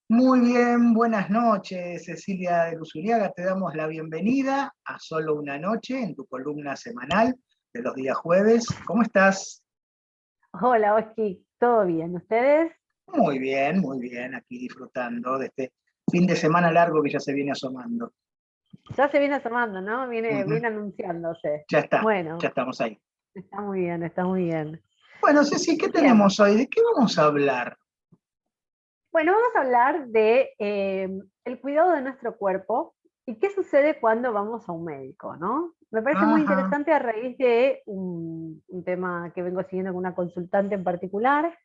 Muy bien, buenas noches, Cecilia de Luzuriaga. Te damos la bienvenida a Solo una Noche en tu columna semanal de los días jueves. ¿Cómo estás? Hola, Oski, ¿todo bien? ¿Ustedes? Muy bien, aquí disfrutando de este fin de semana largo que ya se viene asomando. Ya se viene asomando, ¿no? Viene, Ujú. viene anunciándose. Ya está, ya Bueno, estamos ahí. está muy bien, está muy bien. Bueno, Ceci, ¿qué Bien, tenemos hoy? ¿De qué vamos a hablar? bueno, vamos a hablar de el cuidado de nuestro cuerpo y qué sucede cuando vamos a un médico, ¿no? Me parece muy Ajá, interesante a raíz de un tema que vengo siguiendo con una consultante en particular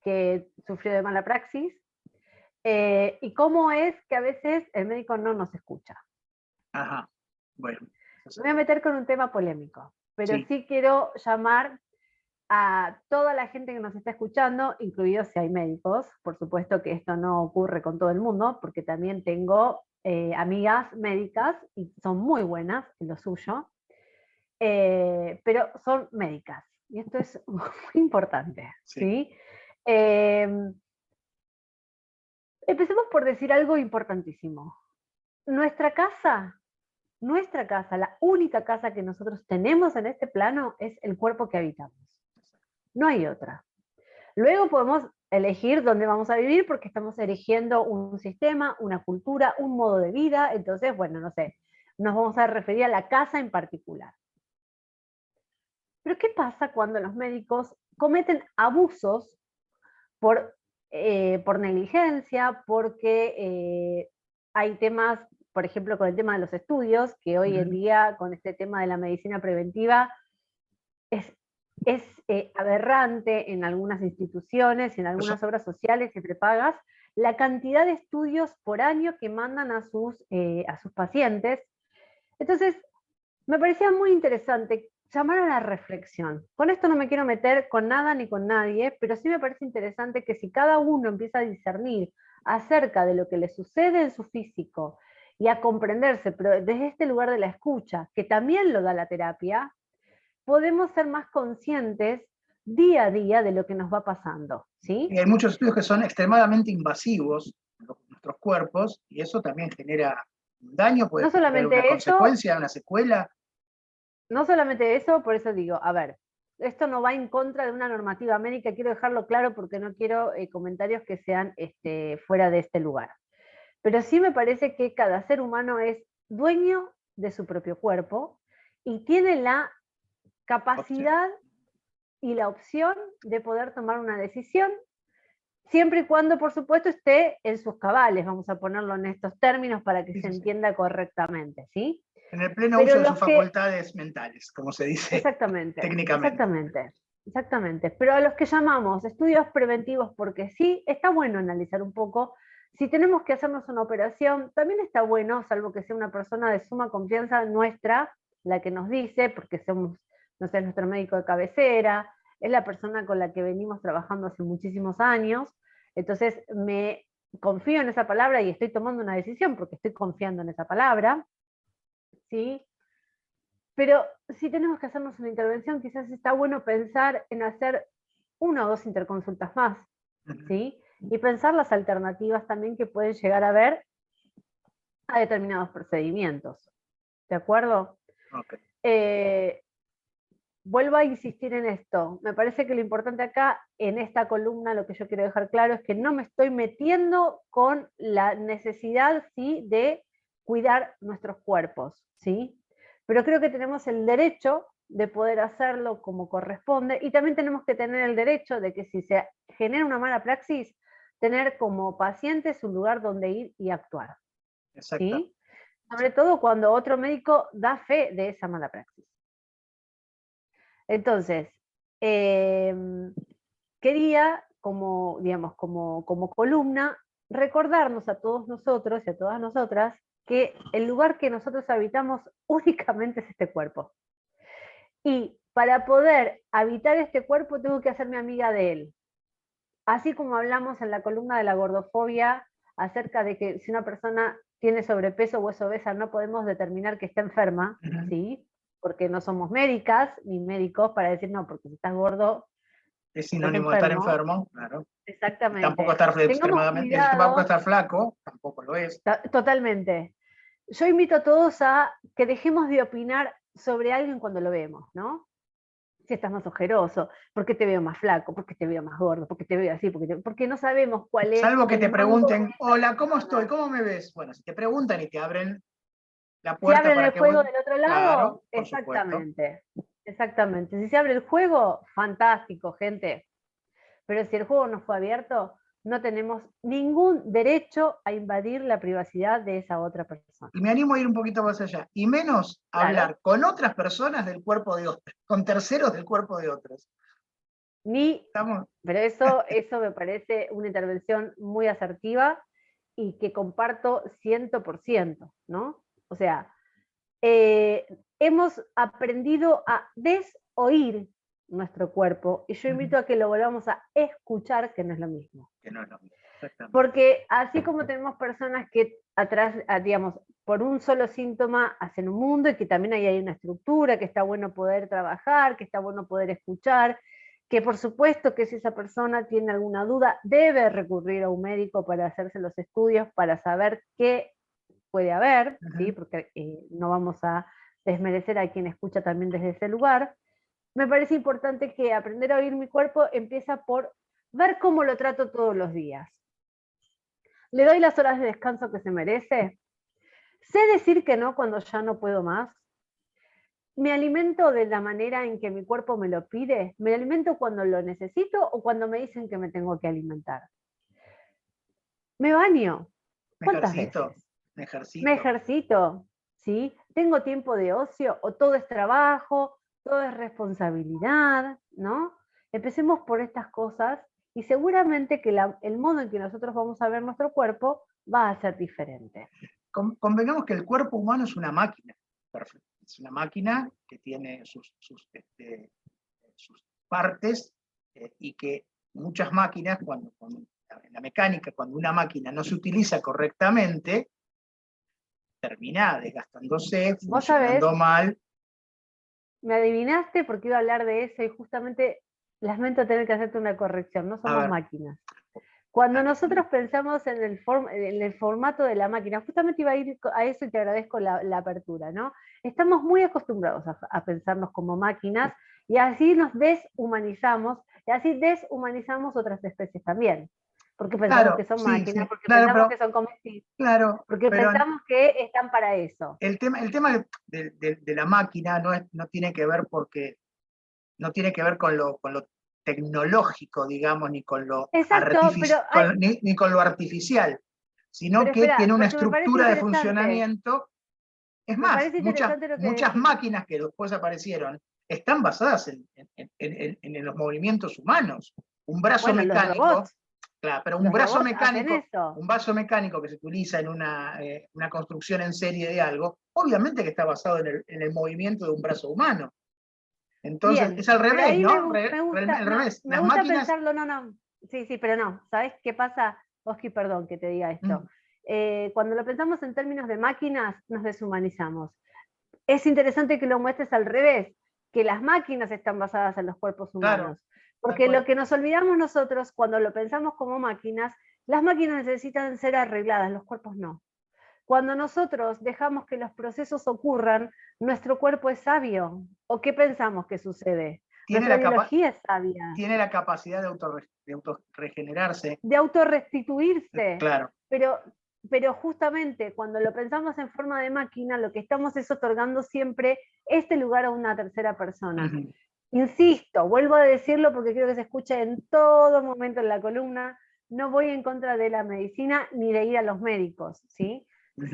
que sufrió de mala praxis y cómo es que a veces el médico no nos escucha. ajá. Bueno, eso Me voy a es- meter con un tema polémico, pero sí, sí quiero llamar a toda la gente que nos está escuchando, incluidos si hay médicos. Por supuesto que esto no ocurre con todo el mundo, porque también tengo amigas médicas y son muy buenas en lo suyo, pero son médicas. Y esto es muy importante, sí. ¿sí? Eh, Empecemos por decir algo importantísimo. Nuestra casa, nuestra casa, la única casa que nosotros tenemos en este plano es el cuerpo que habitamos. No hay otra. Luego podemos elegir dónde vamos a vivir porque estamos erigiendo un sistema, una cultura, un modo de vida. Entonces, bueno, no sé, nos vamos a referir a la casa en particular. Pero ¿qué pasa cuando los médicos cometen abusos por negligencia, porque hay temas, por ejemplo, con el tema de los estudios, que hoy en Ujú. día con este tema de la medicina preventiva es, es aberrante en algunas instituciones y en Eso, algunas obras sociales y prepagas la cantidad de estudios por año que mandan a sus pacientes. Entonces, me parecía muy interesante llamar a la reflexión. Con esto no me quiero meter con nada ni con nadie, pero sí me parece interesante que si cada uno empieza a discernir acerca de lo que le sucede en su físico y a comprenderse, pero desde este lugar de la escucha, que también lo da la terapia, podemos ser más conscientes día a día de lo que nos va pasando, y ¿sí? hay muchos estudios que son extremadamente invasivos en nuestros cuerpos y eso también genera un daño, puede No generar una solamente eso, consecuencia, una secuela. no solamente eso, por eso digo, a ver, esto no va en contra de una normativa médica, quiero dejarlo claro porque no quiero comentarios que sean fuera de este lugar. Pero sí me parece que cada ser humano es dueño de su propio cuerpo y tiene la Opción. capacidad y la opción de poder tomar una decisión siempre y cuando, por supuesto, esté en sus cabales, vamos a ponerlo en estos términos para que Sí, se sí, sí. entienda correctamente, ¿sí? En el pleno Pero uso de sus los que, facultades mentales, como se dice exactamente, técnicamente. exactamente, exactamente, pero a los que llamamos estudios preventivos, porque sí, está bueno analizar un poco, si tenemos que hacernos una operación, también está bueno, salvo que sea una persona de suma confianza nuestra, la que nos dice, porque somos, no sé, nuestro médico de cabecera, es la persona con la que venimos trabajando hace muchísimos años, entonces me confío en esa palabra y estoy tomando una decisión porque estoy confiando en esa palabra, ¿sí? Pero si tenemos que hacernos una intervención, quizás está bueno pensar en hacer una o dos interconsultas más, Ujú. ¿sí? Y pensar las alternativas también que pueden llegar a haber a determinados procedimientos, ¿de acuerdo? Ok. Eh, Vuelvo a insistir en esto. Me parece que lo importante acá, en esta columna, lo que yo quiero dejar claro es que no me estoy metiendo con la necesidad, ¿sí?, de cuidar nuestros cuerpos, ¿sí? Pero creo que tenemos el derecho de poder hacerlo como corresponde y también tenemos que tener el derecho de que si se genera una mala praxis, tener como pacientes un lugar donde ir y actuar, Exactamente. ¿sí? Sobre todo cuando otro médico da fe de esa mala praxis. Entonces, quería, como, digamos, como columna, recordarnos a todos nosotros y a todas nosotras que el lugar que nosotros habitamos únicamente es este cuerpo. Y para poder habitar este cuerpo tengo que hacerme amiga de él. Así como hablamos en la columna de la gordofobia acerca de que si una persona tiene sobrepeso o es obesa no podemos determinar que está enferma, Ujú. ¿sí? Porque no somos médicas ni médicos para decir no, porque si estás gordo Es sinónimo de estar enfermo, claro. Exactamente. Tampoco estar extremadamente, tampoco estar flaco, tampoco lo es. Totalmente. Yo invito a todos a que dejemos de opinar sobre alguien cuando lo vemos, ¿no? Si estás más ojeroso, porque te veo más flaco, porque te veo más gordo, porque te veo así, porque no sabemos cuál es. Salvo que te pregunten, hola, ¿cómo estoy? ¿Cómo me ves? Bueno, si te preguntan y te abren la puerta si abren para el que juego vos... del otro lado, Claro, por exactamente. supuesto. Exactamente. Si se abre el juego, fantástico, gente. Pero si el juego no fue abierto, no tenemos ningún derecho a invadir la privacidad de esa otra persona. Y me animo a ir un poquito más allá. Y menos hablar con otras personas del cuerpo de otras, con terceros del cuerpo de otros. Pero eso me parece una intervención muy asertiva y que comparto 100%, ¿no? O sea, hemos aprendido a desoír nuestro cuerpo y yo invito a que lo volvamos a escuchar, que no es lo mismo. Que no es lo mismo, exactamente. Porque así como tenemos personas que atrás, digamos, por un solo síntoma hacen un mundo y que también ahí hay una estructura, que está bueno poder trabajar, que está bueno poder escuchar, que por supuesto que si esa persona tiene alguna duda debe recurrir a un médico para hacerse los estudios, para saber qué puede haber, ¿sí? Porque no vamos a desmerecer a quien escucha también desde ese lugar. Me parece importante que aprender a oír mi cuerpo empieza por ver cómo lo trato todos los días. ¿Le doy las horas de descanso que se merece? ¿Sé decir que no cuando ya no puedo más? ¿Me alimento de la manera en que mi cuerpo me lo pide? ¿Me alimento cuando lo necesito o cuando me dicen que me tengo que alimentar? ¿Me baño? ¿Cuántas veces? ¿Me ejercito? ¿Sí? ¿Tengo tiempo de ocio o todo es trabajo, todo es responsabilidad? ¿No? Empecemos por estas cosas y seguramente que el modo en que nosotros vamos a ver nuestro cuerpo va a ser diferente. Convengamos que el cuerpo humano es una máquina, perfecto. Es una máquina que tiene sus partes y que muchas máquinas, en la mecánica, cuando una máquina no se utiliza correctamente, termina desgastándose, funcionando mal. Me adivinaste porque iba a hablar de eso y justamente lamento tener que hacerte una corrección, no somos máquinas. Cuando nosotros pensamos en el formato de la máquina, justamente iba a ir a eso y te agradezco la apertura, ¿no? Estamos muy acostumbrados a pensarnos como máquinas y así nos deshumanizamos, y así deshumanizamos otras especies también. Porque pensamos que son máquinas, porque pensamos que son comestibles, porque pensamos que están para eso. El tema de la máquina no tiene que ver no tiene que ver con lo tecnológico, digamos, ni con lo ni con lo artificial, sino que tiene una estructura de funcionamiento. Es más, muchas máquinas que después aparecieron están basadas en los movimientos humanos. Un brazo mecánico, claro, pero un brazo mecánico que se utiliza en una construcción en serie de algo, obviamente que está basado en el movimiento de un brazo humano. Entonces, es al revés, ¿no? Al revés. Me gusta pensarlo, no. Sí, pero no. ¿Sabes qué pasa? Oski, perdón que te diga esto. Cuando lo pensamos en términos de máquinas, nos deshumanizamos. Es interesante que lo muestres al revés, que las máquinas están basadas en los cuerpos humanos. Porque lo que nos olvidamos nosotros, cuando lo pensamos como máquinas, las máquinas necesitan ser arregladas, los cuerpos no. Cuando nosotros dejamos que los procesos ocurran, nuestro cuerpo es sabio. ¿O qué pensamos que sucede? Nuestra biología es sabia. Tiene la capacidad de autorregenerarse. De autorrestituirse. Claro. Pero justamente cuando lo pensamos en forma de máquina, lo que estamos es otorgando siempre este lugar a una tercera persona. Insisto, vuelvo a decirlo porque quiero que se escuche en todo momento en la columna, no voy en contra de la medicina ni de ir a los médicos, ¿sí?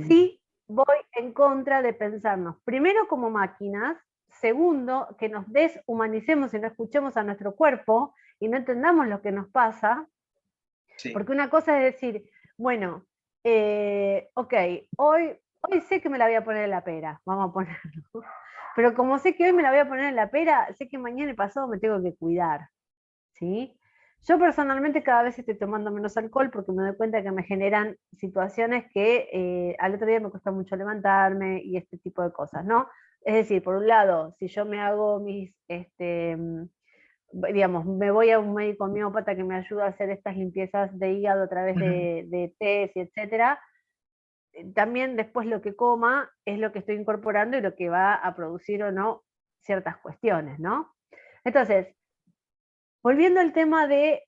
Sí voy en contra de pensarnos, primero como máquinas, segundo, que nos deshumanicemos y no escuchemos a nuestro cuerpo y no entendamos lo que nos pasa, porque una cosa es decir, bueno, ok, hoy sé que me la voy a poner en la pera, vamos a ponerlo, pero como sé que hoy me la voy a poner en la pera, sé que mañana y pasado me tengo que cuidar, ¿sí? Yo personalmente cada vez estoy tomando menos alcohol porque me doy cuenta que me generan situaciones que al otro día me cuesta mucho levantarme y este tipo de cosas, ¿no? Es decir, por un lado, si yo me hago digamos, me voy a un médico homeópata que me ayuda a hacer estas limpiezas de hígado a través de tés y etcétera, también después lo que coma es lo que estoy incorporando y lo que va a producir o no ciertas cuestiones, ¿no? Entonces, volviendo al tema de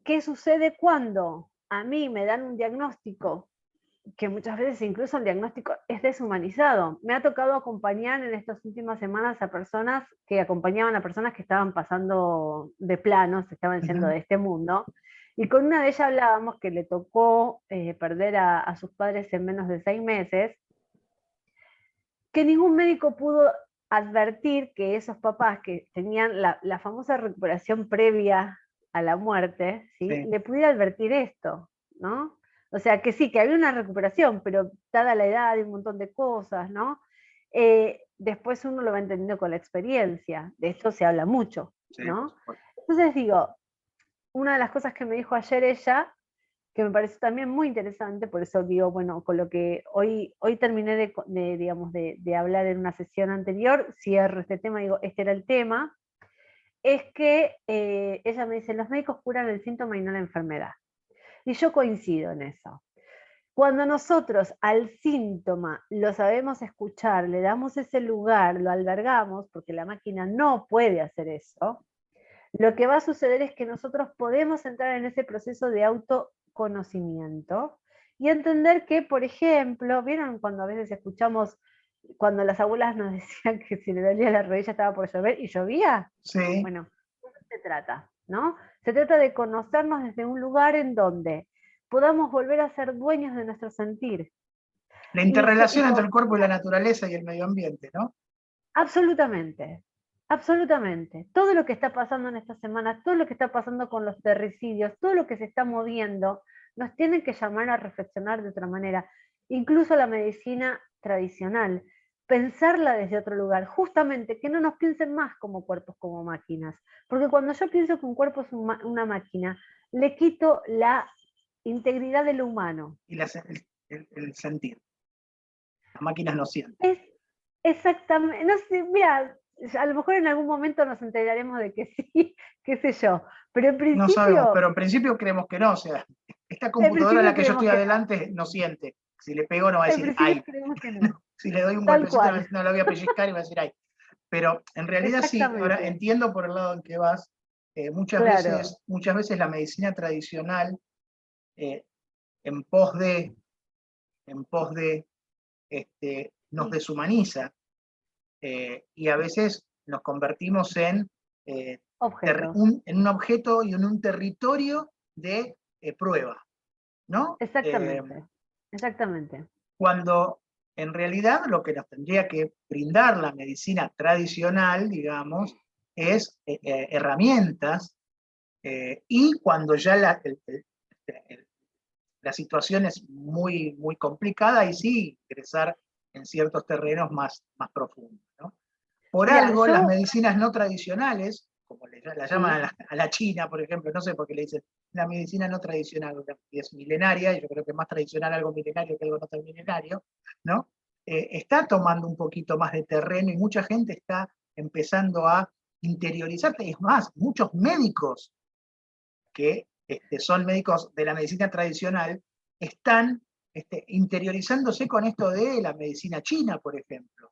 qué sucede cuando a mí me dan un diagnóstico, que muchas veces incluso el diagnóstico es deshumanizado. Me ha tocado acompañar en estas últimas semanas a personas que acompañaban a personas que estaban pasando de plano, se estaban yendo de este mundo, y con una de ellas hablábamos que le tocó perder a sus padres en menos de 6 meses, que ningún médico pudo advertir que esos papás que tenían la famosa recuperación previa a la muerte, ¿sí? Sí. Le pudiera advertir esto, ¿no? O sea, que sí, que había una recuperación, pero dada la edad y un montón de cosas, ¿no? Después uno lo va entendiendo con la experiencia, de esto se habla mucho, ¿no? Sí. Entonces digo, una de las cosas que me dijo ayer ella, que me pareció también muy interesante, por eso digo, bueno, con lo que hoy terminé digamos, de hablar en una sesión anterior, cierro este tema, digo, este era el tema, es que ella me dice, los médicos curan el síntoma y no la enfermedad. Y yo coincido en eso. Cuando nosotros al síntoma lo sabemos escuchar, le damos ese lugar, lo albergamos, porque la máquina no puede hacer eso, lo que va a suceder es que nosotros podemos entrar en ese proceso de autoconocimiento y entender que, por ejemplo, ¿vieron cuando a veces escuchamos, cuando las abuelas nos decían que si le dolía la rodilla estaba por llover y llovía? Sí. Bueno, de eso se trata, ¿no? Se trata de conocernos desde un lugar en donde podamos volver a ser dueños de nuestro sentir. La interrelación entre el cuerpo y la naturaleza y el medio ambiente, ¿no? Absolutamente, absolutamente. Todo lo que está pasando en esta semana, todo lo que está pasando con los terricidios, todo lo que se está moviendo, nos tiene que llamar a reflexionar de otra manera. Incluso la medicina tradicional, pensarla desde otro lugar, justamente que no nos piensen más como cuerpos, como máquinas. Porque cuando yo pienso que un cuerpo es una máquina, le quito la integridad de lo humano. Y el sentir. Las máquinas no sienten. Es exactamente, no sé, mira, a lo mejor en algún momento nos enteraremos de que sí, qué sé yo, pero en principio... No sabemos, pero en principio creemos que no, o sea, esta computadora en la que yo estoy adelante no siente. Si le pego no va a decir ay. Que no. Si le doy un golpecito no lo voy a pellizcar y va a decir ay. Pero en realidad sí, ahora entiendo por el lado en que vas, muchas veces la medicina tradicional en pos de nos deshumaniza y a veces nos convertimos en un objeto y en un territorio de prueba, ¿no? Exactamente. Cuando en realidad lo que nos tendría que brindar la medicina tradicional, digamos, es herramientas y cuando ya la situación es muy, muy complicada y sí ingresar en ciertos terrenos más profundos, ¿no? Por algo, las medicinas no tradicionales, como la llaman a la China, por ejemplo, no sé por qué le dicen la medicina no tradicional, que es milenaria, y yo creo que es más tradicional algo milenario que algo no tan milenario, ¿no? Está tomando un poquito más de terreno y mucha gente está empezando a interiorizarse. Es más, muchos médicos que son médicos de la medicina tradicional están interiorizándose con esto de la medicina china, por ejemplo,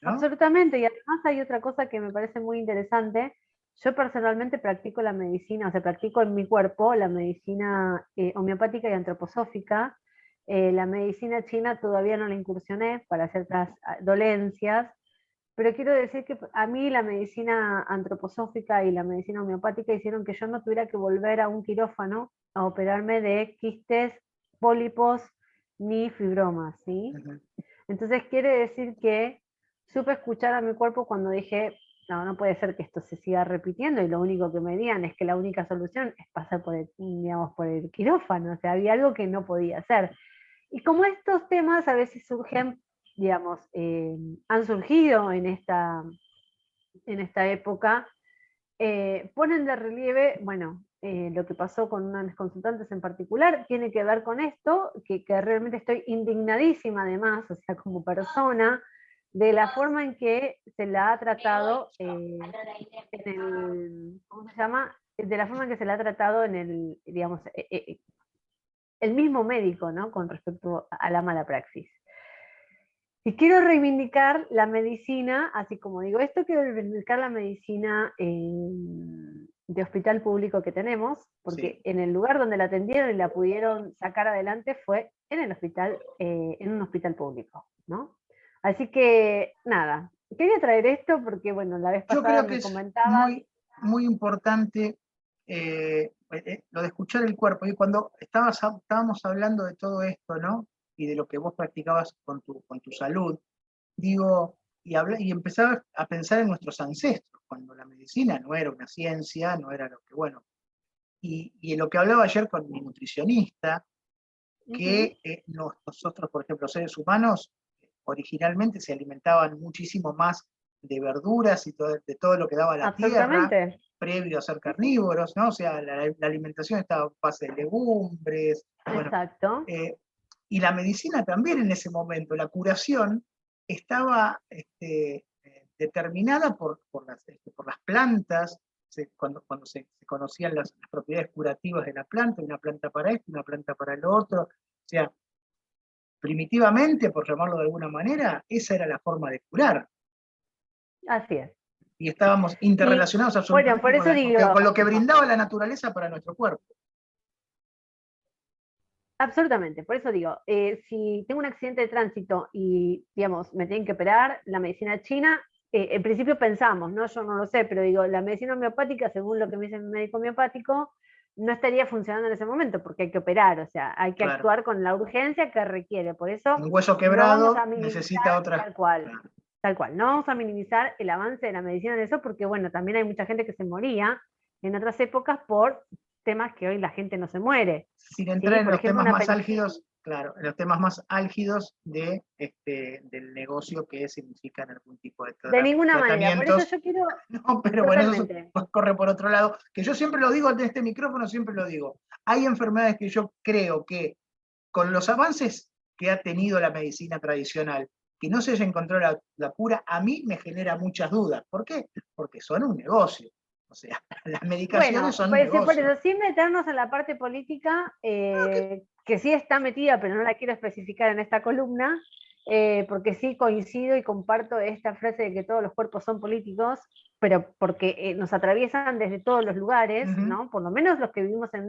¿no? Absolutamente, y además hay otra cosa que me parece muy interesante. Yo personalmente practico la medicina, o sea, practico en mi cuerpo la medicina homeopática y antroposófica. La medicina china todavía no la incursioné para ciertas dolencias, pero quiero decir que a mí la medicina antroposófica y la medicina homeopática hicieron que yo no tuviera que volver a un quirófano a operarme de quistes, pólipos ni fibromas, ¿sí? Entonces quiere decir que supe escuchar a mi cuerpo cuando dije, no puede ser que esto se siga repitiendo y lo único que me digan es que la única solución es pasar por el quirófano, o sea, había algo que no podía hacer. Y como estos temas a veces surgen, digamos, han surgido en esta época, ponen de relieve, bueno, lo que pasó con una de mis consultantes en particular, tiene que ver con esto, que realmente estoy indignadísima además, o sea, como persona, de la forma en que se la ha tratado ¿cómo se llama? De la forma en que se la ha tratado en el, digamos, el mismo médico, ¿no? Con respecto a la mala praxis. Y quiero reivindicar la medicina, así como digo esto, quiero reivindicar la medicina de hospital público que tenemos, porque en el lugar donde la atendieron y la pudieron sacar adelante fue en el hospital, en un hospital público, ¿no? Así que, nada, quería traer esto porque, bueno, la vez pasada yo creo que me es comentaba... muy importante lo de escuchar el cuerpo. Y cuando estábamos hablando de todo esto, ¿no? Y de lo que vos practicabas con tu salud, digo, y empezaba a pensar en nuestros ancestros, cuando la medicina no era una ciencia, no era lo que, bueno, y en lo que hablaba ayer con mi nutricionista, que nosotros, por ejemplo, seres humanos, originalmente se alimentaban muchísimo más de verduras y de todo lo que daba la tierra, previo a ser carnívoros, ¿no? O sea, la alimentación estaba a base de legumbres. Exacto. Bueno, y la medicina también en ese momento, la curación estaba determinada por las plantas, cuando se conocían las propiedades curativas de la planta, una planta para esto, una planta para lo otro. O sea, primitivamente, por llamarlo de alguna manera, esa era la forma de curar. Así es. Y estábamos interrelacionados absolutamente por eso con lo que brindaba la naturaleza para nuestro cuerpo. Absolutamente, por eso digo, si tengo un accidente de tránsito y, digamos, me tienen que operar, la medicina china, en principio pensamos, ¿no? Yo no lo sé, pero digo, la medicina homeopática, según lo que me dice mi médico homeopático, no estaría funcionando en ese momento porque hay que operar, o sea, hay que actuar con la urgencia que requiere, por eso un hueso quebrado necesita otra... Tal cual, no vamos a minimizar el avance de la medicina en eso porque, bueno, también hay mucha gente que se moría en otras épocas por temas que hoy la gente no se muere. Sin entrar en los temas más álgidos, claro, en los temas más álgidos del negocio que significan algún tipo de tratamientos. De ninguna manera, por eso yo quiero... No, pero bueno, eso corre por otro lado, que yo siempre lo digo ante este micrófono, siempre lo digo. Hay enfermedades que yo creo que con los avances que ha tenido la medicina tradicional, que no se haya encontrado la cura, a mí me genera muchas dudas. ¿Por qué? Porque son un negocio. O sea, las medicaciones son un negocio. Por eso, sin meternos en la parte política, que sí está metida, pero no la quiero especificar en esta columna, porque sí coincido y comparto esta frase de que todos los cuerpos son políticos, pero porque nos atraviesan desde todos los lugares, ¿no? Por lo menos los que vivimos en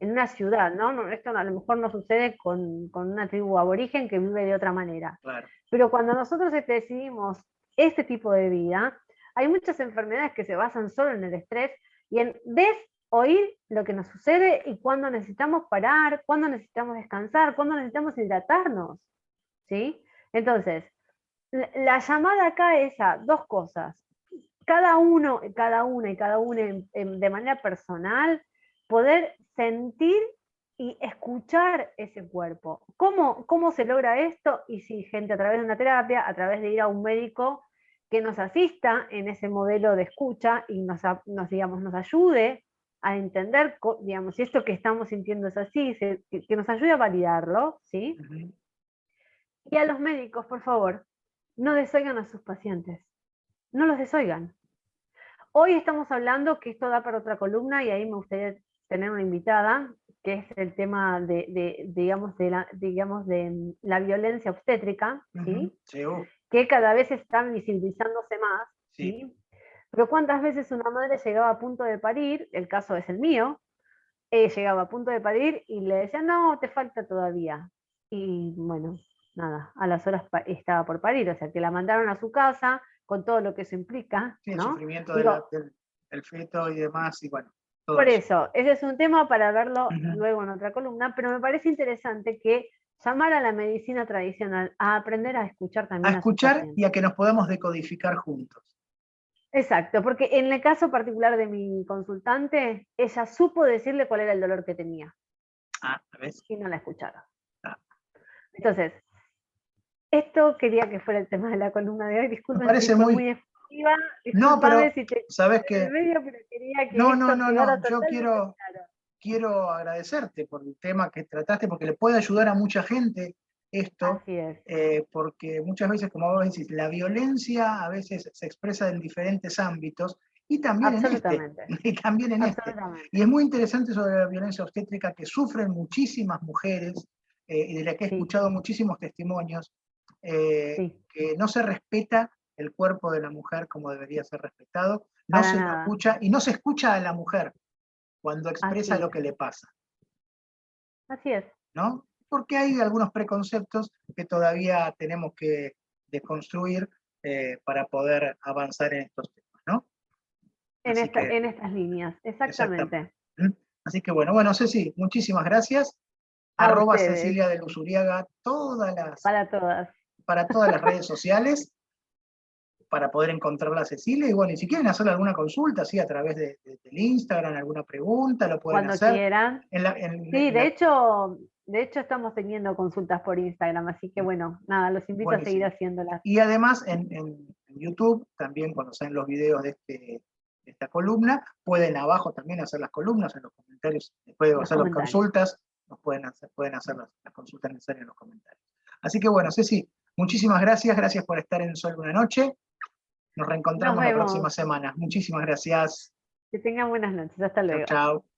una ciudad, ¿no? Esto a lo mejor no sucede con una tribu aborigen que vive de otra manera. Claro. Pero cuando nosotros decidimos este tipo de vida, hay muchas enfermedades que se basan solo en el estrés y en desoír lo que nos sucede y cuándo necesitamos parar, cuándo necesitamos descansar, cuándo necesitamos hidratarnos, ¿sí? Entonces, la llamada acá es a dos cosas. Cada una de manera personal, poder sentir y escuchar ese cuerpo. ¿Cómo se logra esto? Y si gente a través de una terapia, a través de ir a un médico que nos asista en ese modelo de escucha y nos ayude a entender, digamos, si esto que estamos sintiendo es así, que nos ayude a validarlo, ¿sí? Y a los médicos, por favor, no desoigan a sus pacientes. No los desoigan. Hoy estamos hablando, que esto da para otra columna, y ahí me gustaría tener una invitada, que es el tema de la violencia obstétrica, ¿sí? Sí. Que cada vez está visibilizándose más, ¿sí? Pero ¿cuántas veces una madre llegaba a punto de parir? El caso es el mío, llegaba a punto de parir y le decían, no, te falta todavía. Y bueno, nada, a las horas estaba por parir, o sea, que la mandaron a su casa con todo lo que eso implica, sí, ¿no? El sufrimiento del feto y demás, y bueno. Por eso, ese es un tema para verlo luego en otra columna, pero me parece interesante que llamar a la medicina tradicional a aprender a escuchar también. A escuchar y a que nos podamos decodificar juntos. Exacto, porque en el caso particular de mi consultante, ella supo decirle cuál era el dolor que tenía. ¿Ves? Y no la escucharon. Entonces, esto quería que fuera el tema de la columna de hoy. Disculpen si fue muy efectiva. No, pero si te sabes que medio, pero quería que yo quiero agradecerte por el tema que trataste, porque le puede ayudar a mucha gente esto, porque muchas veces, como vos decís, la violencia a veces se expresa en diferentes ámbitos, y también en este, y también en este. Y es muy interesante sobre la violencia obstétrica, que sufren muchísimas mujeres, y de la que he escuchado muchísimos testimonios, que no se respeta el cuerpo de la mujer como debería ser respetado, no se lo escucha, y no se escucha a la mujer cuando expresa lo que le pasa. Así es. ¿No? Porque hay algunos preconceptos que todavía tenemos que desconstruir para poder avanzar en estos temas, ¿no? En estas líneas, exactamente. Así que bueno, Ceci, muchísimas gracias. @ Cecilia de Luzuriaga, para todas las redes sociales, para poder encontrar a Cecilia, y bueno, y si quieren hacerle alguna consulta, sí, a través del Instagram, alguna pregunta, lo pueden cuando hacer. Quieran. De hecho estamos teniendo consultas por Instagram, así que bueno, nada, los invito a seguir haciéndolas. Y además en YouTube, también cuando sean los videos de esta columna, pueden abajo también hacer las columnas en los comentarios, pueden hacer las consultas, pueden hacer las consultas necesarias en los comentarios. Así que bueno, Ceci, muchísimas gracias por estar en Sol de una Noche. Nos reencontramos la próxima semana. Muchísimas gracias. Que tengan buenas noches. Hasta luego. Chao.